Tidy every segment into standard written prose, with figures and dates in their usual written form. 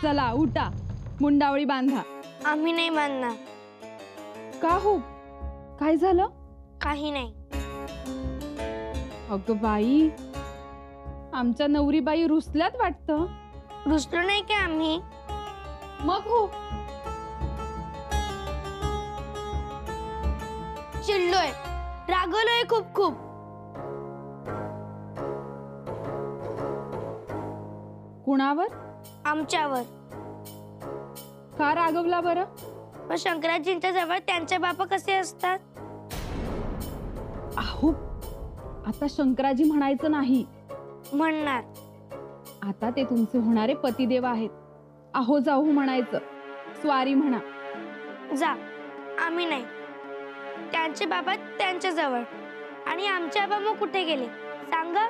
चला उठा, मुंडावळी बांधा. आम्ही नाही बांधणार. का हो, काय झालं? काही नाही. अगं बाई, आमच्या नवरीबाई रुसल्यात वाटतं. रुसलो नाही की आम्ही. मग हो, चिडलोय, रागवलोय खूप खूप. कुणावर? आमच्यावर. का रागवला बरं? पण शंकराजींच्या जवळ त्यांचे बापा कसे असतात? अहो, आता शंकराजी म्हणायचं नाही. म्हणणार. आता ते तुमचे होणारे पतिदेव आहेत. अहो जाऊ म्हणायचं, स्वारी म्हणा. जा, आम्ही नाही. त्यांचे बाबा त्यांच्या जवळ. आणि आमचे बाबा मग कुठे गेले सांगा?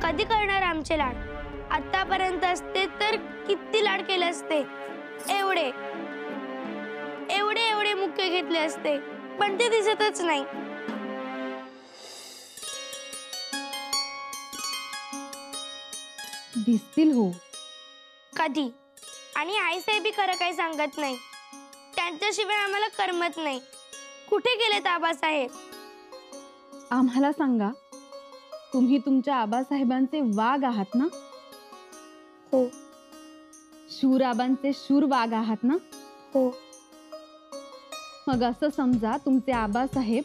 कधी करणार आमचे लाड? आतापर्यंत असते तर किती लाड केले असते. एवढे एवढे एवढे मुख्य घेतले असते, पण ते दिसतच नाही. दिसतील हो. कधी? आणि आईसाहेब बी खरं काही सांगत नाही. त्यांच्याशिवाय आम्हाला करमत नाही. कुठे गेलेत आबासाहेब? आम्हाला सांगा, तुम्ही तुमच्या आबासाहेबांचे वाघ आहात ना? हो. शूर आबांचे शूर वाघ आहात ना? हो. मग असं समजा, तुमचे आबासाहेब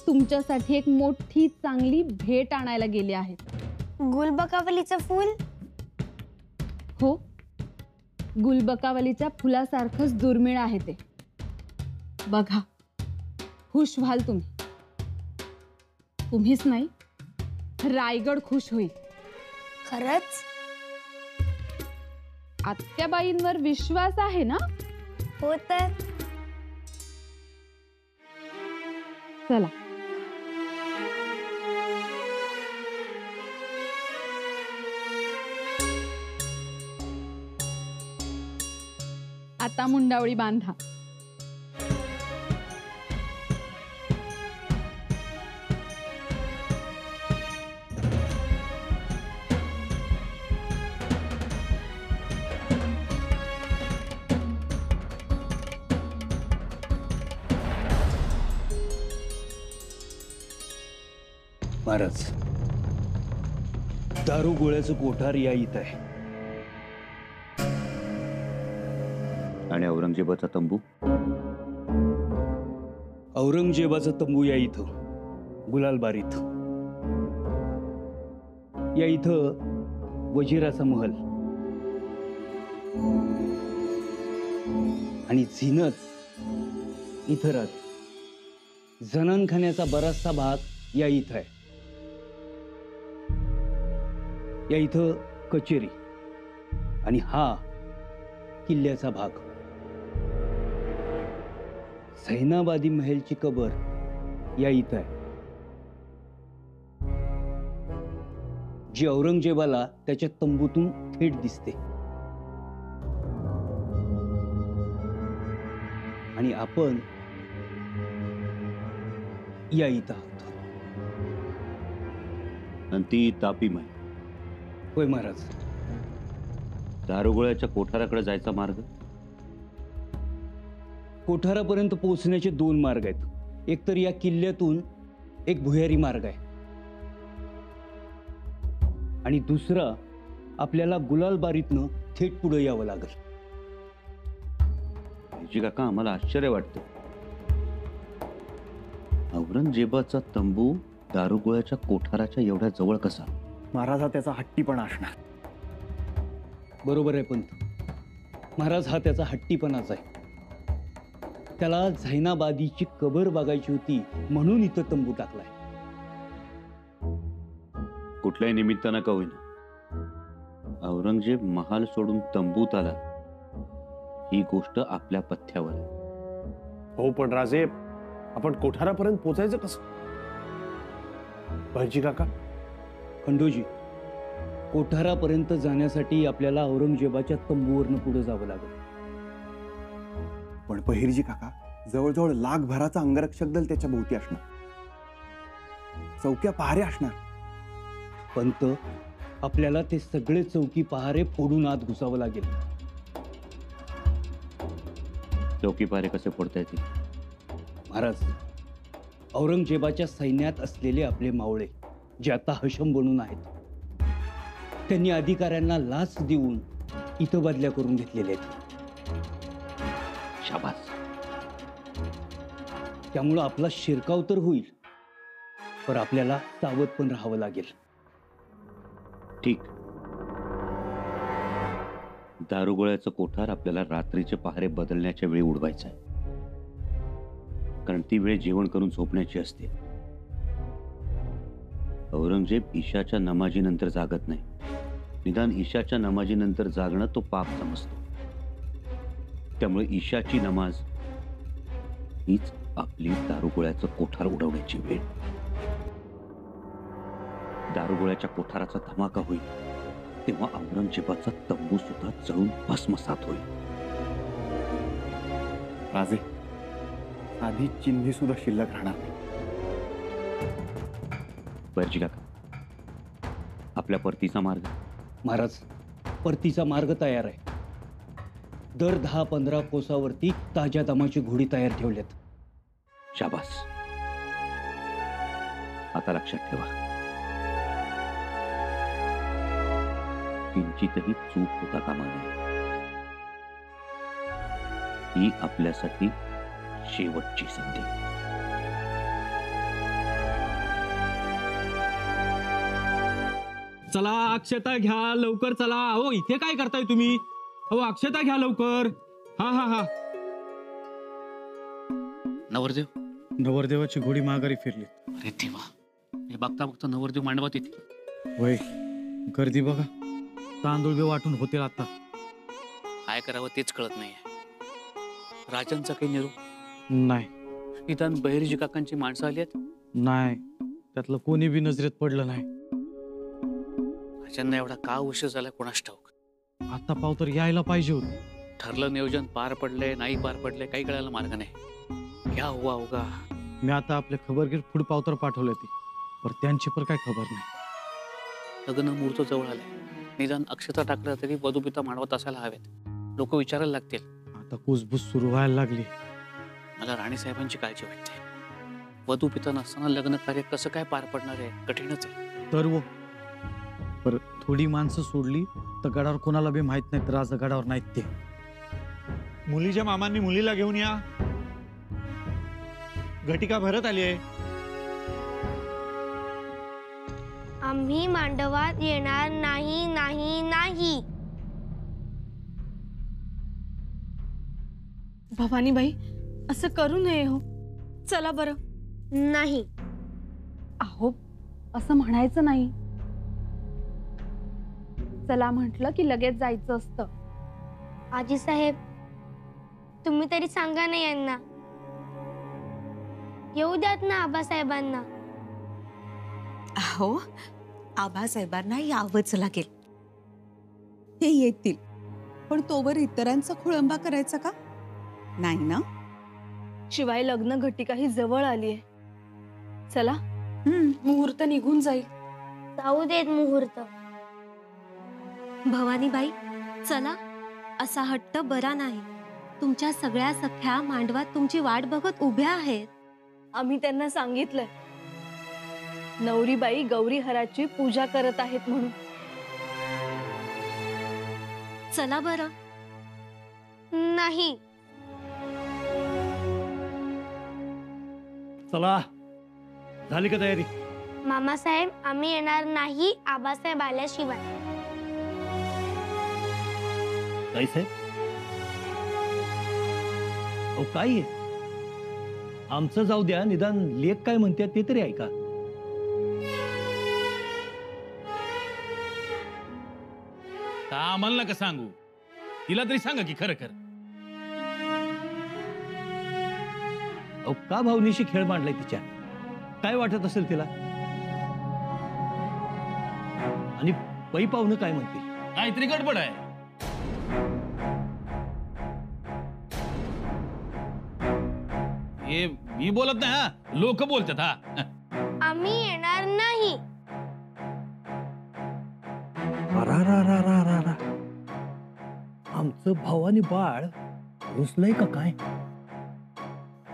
तुमच्यासाठी एक मोठी चांगली भेट आणायला गेले आहेत. गुलबकावलीचं फूल? हो, गुलबकावलीच्या फुलासारखंच दुर्मिळ आहे ते. बघा, खुश व्हाल तुम्ही. तुम्हीच नाही, रायगड खुश होईल. खरंच? आत्याबाईंवर विश्वास आहे ना? हो तर. चला. आता मुंडावळी बांधा. महाराज, दारू गोळ्याचं कोठार या इथं आहे. आणि औरंगजेबाचा तंबू? औरंगजेबाचा तंबू या इथं, गुलालबारीत. या इथं वजीराचा महल आणि झिनत इथं राहते. जनानखान्याचा बराचसा भाग या इथं आहे. या इथं कचेरी आणि हा किल्ल्याचा भाग. झैनाबादी महलची कबर या इथं आहे, जी औरंगजेबाला त्याच्या तंबूतून थेट दिसते. आणि आपण या इथं आहोत. आणि ती तापी महल? होय महाराज. दारुगोळ्याच्या कोठाराकडे जायचा मार्ग? कोठारापर्यंत पोहोचण्याचे दोन मार्ग आहेत. एक तर या किल्ल्यातून एक भुयारी मार्ग आहे, आणि दुसरा आपल्याला गुलालबारीतनं थेट पुढे यावं लागेल. जी काका, आम्हाला आश्चर्य वाटतं. औरंगजेबाचा तंबू दारुगोळ्याच्या कोठाराच्या एवढ्या जवळ कसा? महाराज हा त्याचा हट्टीपणा असणार. बरोबर आहे पंत. महाराज हा त्याचा हट्टीपणाच आहे. त्याला झैनाबादीची कबर बघायची होती म्हणून इथं तंबू टाकलाय. कुठल्याही निमित्तानं का होईना, औरंगजेब महाल सोडून तंबूत आला ही गोष्ट आपल्या पथ्यावर आहे. हो, पण राजे, आपण कोठारापर्यंत पोचायचं कसं? भाजी काका, खंडोजी, कोठारापर्यंत जाण्यासाठी आपल्याला औरंगजेबाच्या तंबूवरनं पुढे जावं लागेल. पण पहिरजी काका, जवळजवळ लाखभराचा अंगरक्षक दल त्याच्या भोवती असणार. चौक्या पहारे असणार. पंत, आपल्याला ते सगळे चौकी पहारे फोडून आत घुसावं लागेल. चौकी पारे कसे फोडता येतील? महाराज, औरंगजेबाच्या सैन्यात असलेले आपले मावळे जे आता हशम बनून आहेत, त्यांनी अधिकाऱ्यांना लाच देऊन इथं बदल्या करून घेतलेल्या आहेत. शाबास. त्यामुळं आपला शिरकाव तर होईल, पण आपल्याला सावध पण राहावं लागेल. ठीक. दारुगोळ्याचं कोठार आपल्याला रात्रीचे पहारे बदलण्याच्या वेळी उडवायचं आहे, कारण ती वेळ जेवण करून झोपण्याची असते. औरंगजेब ईशाच्या नमाजीनंतर जागत नाही. निदान ईशाच्या नमाजीनंतर जागणं तो पाप समजतो. त्यामुळे ईशाची नमाज हीच आपली दारुगोळ्याचं कोठार उडवण्याची वेळ. दारुगोळ्याच्या कोठाराचा धमाका होईल तेव्हा औरंगजेबाचा तंबू सुद्धा जळून भस्मसात होईल. राजे, साधी चिन्हे सुद्धा शिल्लक राहणार नाही. बैरजी काका, आपल्या परतीचा मार्ग? महाराज, परतीचा मार्ग तयार आहे. दर 10-15 कोसावरती ताज्या दमाची घोडी तयार ठेवल्यात. शाबास. आता लक्षात ठेवा, किंचितही चूक होता कामा नये. ही आपल्यासाठी शेवटची संधी. चला अक्षता घ्या लवकर, चला. अहो इथे काय करताय तुम्ही? अहो अक्षता घ्या लवकर. हा हा हा. नवरदेव, नवरदेवाची घोडी माघारी फिरली. अरे देवा, हे बघता बघता नवरदेव मांडवात येते. वय गर्दी बघा, तांदूळ बी वाटून होतील आता. काय करावं तेच कळत नाहीये. राजांचा काही निरोप नाही, निदान बहिर्जी काकांची माणसं आली आहेत? नाही, त्यातलं कोणी बी नजरेत पडलं नाही. राजांना एवढा का उशीर झाला कोणास ठाऊक. आता पाव तर यायला पाहिजे होत. ठरलं नियोजन पार पडले नाही पार पडले काही कळायला मार्ग नाही. घ्या हुआ होगा. मी आता आपल्या खबरगीर पुढे पावतर पाठवले ती, पण त्यांची पण काय खबर नाही. लग्न मुहूर्त जवळ आले, निदान अक्षता टाकल्या तरी वधूपिता मांडवात असायला हवेत. लोक विचारायला लागतील. आता कुसबुस सुरू व्हायला लागली. मला राणी साहेबांची काळजी वाटते. वधूपिता नसताना लग्न कार्य कसं काय पार पडणार आहे? कठीणच आहे. तर वो पर थोडी माणसं सोडली तर गडावर कोणाला बी माहित नाही, तर राजा गडावर नाहीत. ते मुलीच्या मामांनी मुलीला घेऊन या. घटिका भरत आली आहे. आम्ही मांडवात येणार नाही नाही नाही. भवानीबाई, असं करू नये हो. चला बरं. नाही. अहो, असं म्हणायचं नाही. चला म्हटलं की लगेच जायचं असतं. आजी साहेब, तुम्ही तरी सांगा ना यांना. येऊ द्यात ना आबासाहेबांना. हो, आबासाहेबांना यावंच लागेल. ते येतील, पण तोवर इतरांचा खोळंबा करायचा का? नाही ना. शिवाय लग्न घटिकाही जवळ आली आहे. चला, मुहूर्त निघून जाईल. जाऊ देत मुहूर्त. भवानीबाई, चला. असा हट्ट बरा नाही. तुमच्या सगळ्या सख्या मांडवात तुमची वाट बघत उभ्या आहेत. आम्ही त्यांना सांगितलंय, नवरीबाई गौरीहराची पूजा करत आहेत म्हणून. चला बरं. नाही. चला, झाली का तयारी? मामासाहेब, आम्ही येणार नाही आबासाहेब आल्याशिवाय. काय साहेब? अहो काय आहे? आमचं जाऊ द्या, निदान लेख काय म्हणतात ते तरी ऐका. आम्हाला नका सांगू, तिला तरी सांगा की खरं खरं. अहो का भावनेशी खेळ मांडलाय तिच्या? काय वाटत असेल तिला? आणि पै पाहुणं काय म्हणतील? काहीतरी गडबड आहे. हे मी बोलत नाही, हा लोक बोलतात. हा, आम्ही येणार नाही. आमचं भावानी बाळ रुसलंय का काय?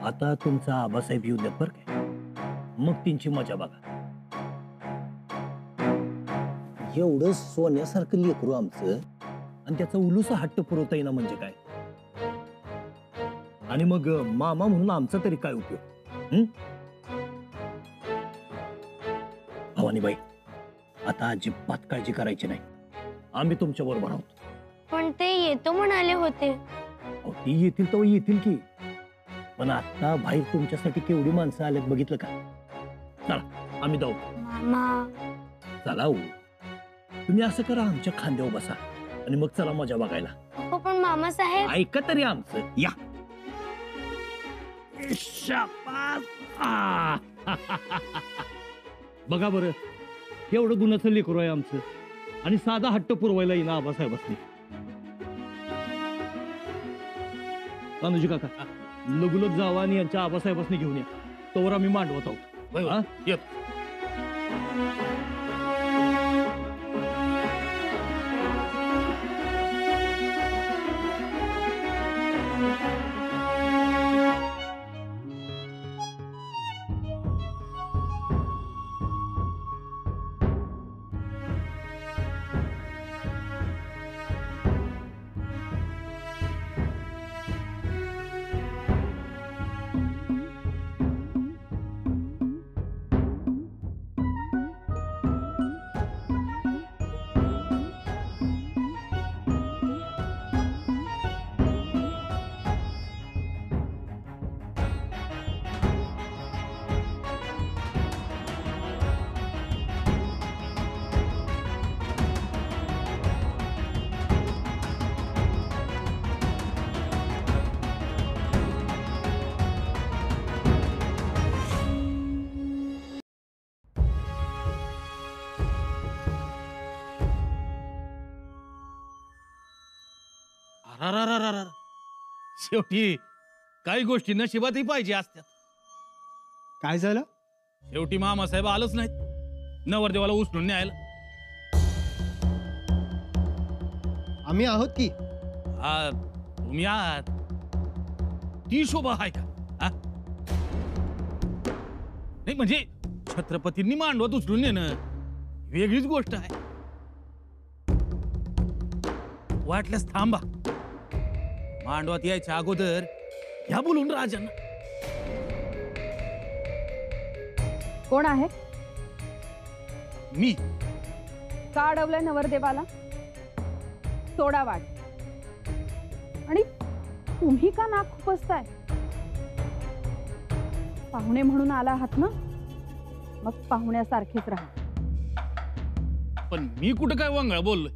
आता तुमचा आबासाहेब येऊ द्या बरं काय, मग त्यांची मजा बघा. एवढं सोन्यासारखं लेकरू आमचं आणि त्याचा उलूसा हट्ट पुरवता येईना म्हणजे काय? आणि मग मामा म्हणून आमचा तरी काय उपयोग? भवानीबाई, आता अजिबात काळजी करायची नाही, आम्ही तुमच्या बरोबर आहोत. पण ते येतो म्हणाले होते. अहो, ती येतील तर येतील की, पण आता बाहेर तुमच्यासाठी केवढी माणसं आल्यात बघितलं का? चला आम्ही जाऊ. मामा चला हो, तुम्ही असं करा, आमच्या खांद्यावर बसा आणि मग चला मजा बघायला. हो पण मामा साहेब. ऐका तरी आमचं, या. शाबास. बघा बरं, एवढं गुणाचं लेकरू आहे आमचं आणि साधा हट्ट पुरवायला येईना आबासाहेब असले. कान्होजी काका, लगुलग जावा आणि यांच्या आबासाहेबांनी घेऊन या, तोवर आम्ही मांडवत आहोत. येत. शेवटी काही गोष्टी नशिबातही पाहिजे असतात. काय झालं? शेवटी मामासाहेब आलंच नाहीत नवरदेवाला उचलून न्यायला. आम्ही आहोत की. तुम्ही आहात ती शोभा आहे का? नाही म्हणजे छत्रपतींनी मांडवत उचलून नेणं वेगळीच गोष्ट आहे. वाटल्यास थांबा, मांडवात यायच्या अगोदर ह्या बोलून राजांना. कोण आहे? मी. का अडवलंय नवरदेवाला? सोडा वाट. आणि तुम्ही का नाक खुपसताय? पाहुणे म्हणून आला आहात ना, मग पाहुण्यासारखेच राहा. पण मी कुठं काय वंगळ बोललोय?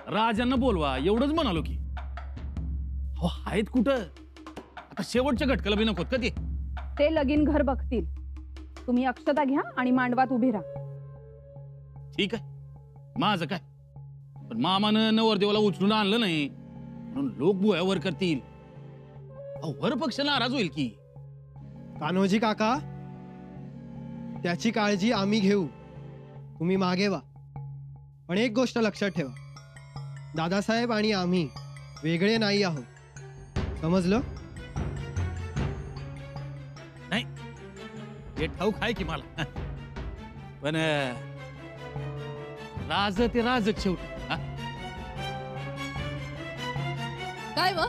राजांना बोलवा एवढंच म्हणालो की. हो आहेत कुठं? आता शेवटच्या घटकाला बी नकोत का ते? ते लगीन घर बघतील. तुम्ही अक्षता घ्या आणि मांडवात उभे राहा. ठीक आहे, माझं काय. पण मामानं नवरदेवाला उचलून आणलं नाही म्हणून लोक बुयावर करतील. वर पक्ष नाराज होईल की. कान्होजी काका, त्याची काळजी आम्ही घेऊ, तुम्ही मागे वा. पण एक गोष्ट लक्षात ठेवा, दादासाहेब आणि आम्ही वेगळे नाही आहोत, समजलं? नाही हे ठाऊक आहे की मला, पण राज ते राजच शेवटी. काय व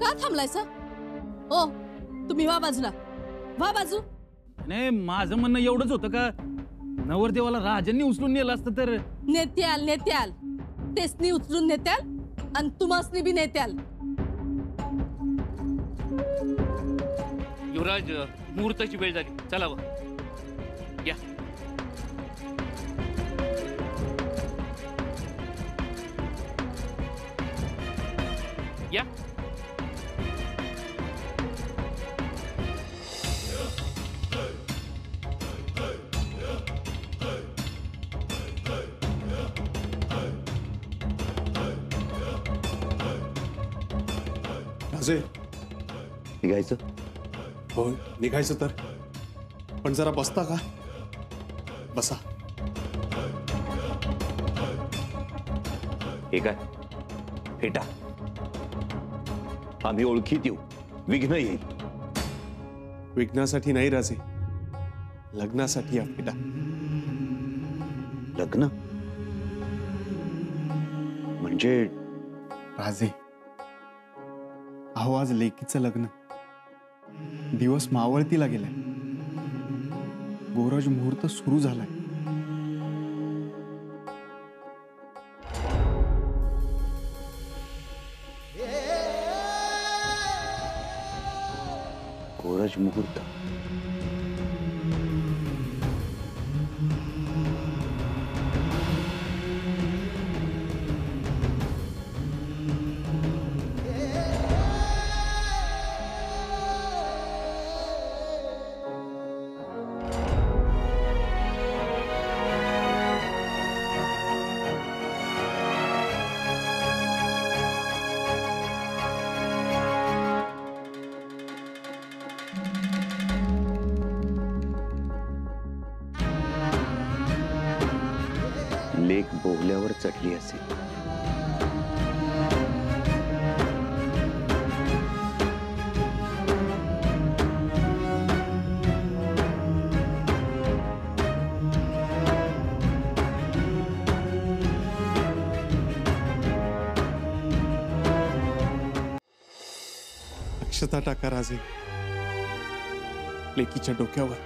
का थांबलायसा? ओ तुम्ही वा बाजूला, वा बाजू. नाही माझं म्हणणं एवढंच होतं का नवरदेवाला राजांनी उचलून नेलं असतं तर. नेत्याल नेत्याल तेसनी उचलून नेत्याल आणि तुम्हासनी बी नेत्याल. युवराज, मुहूर्ताची वेळ झाली, चला व या. या. राजे, निघायचं? हो निघायचं तर, पण जरा बसता का? बसा. हे काय फेटा? आम्ही ओळखीत येऊ, विघ्न येईल. विघ्नासाठी नाही राजे, लग्नासाठी या फेटा. लग्न म्हणजे राजे, अहो आज लेकीचं लग्न, दिवस मावळतीला गेलाय, गोरज मुहूर्त सुरू झालाय. गोरज मुहूर्त. लेक बोहल्यावर चढली असेल. अक्षता टाका राजे लेकीच्या डोक्यावर.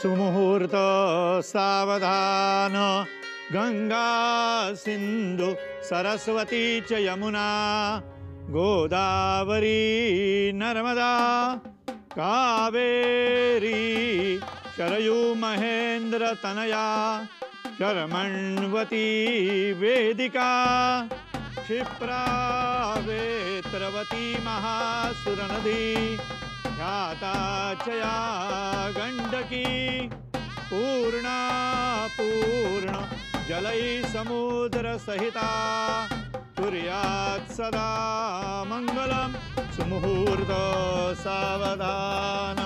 सुमुहूर्त सावधान, गंगा सिंधु सरस्वती च यमुना गोदावरी नर्मदा कावेरी शरयू महेंद्र तनया शर्मण्वती वेदिका क्षिप्रा वेत्रवती महासुरनदी ख्याताचया गंडकी पूर्णा पूर्ण जलै समुद्र सहिता कुर्यात् सदा मंगलम. सुमुहूर्त सावधान.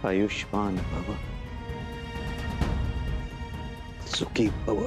आयुष्मान भव, सुखी भव.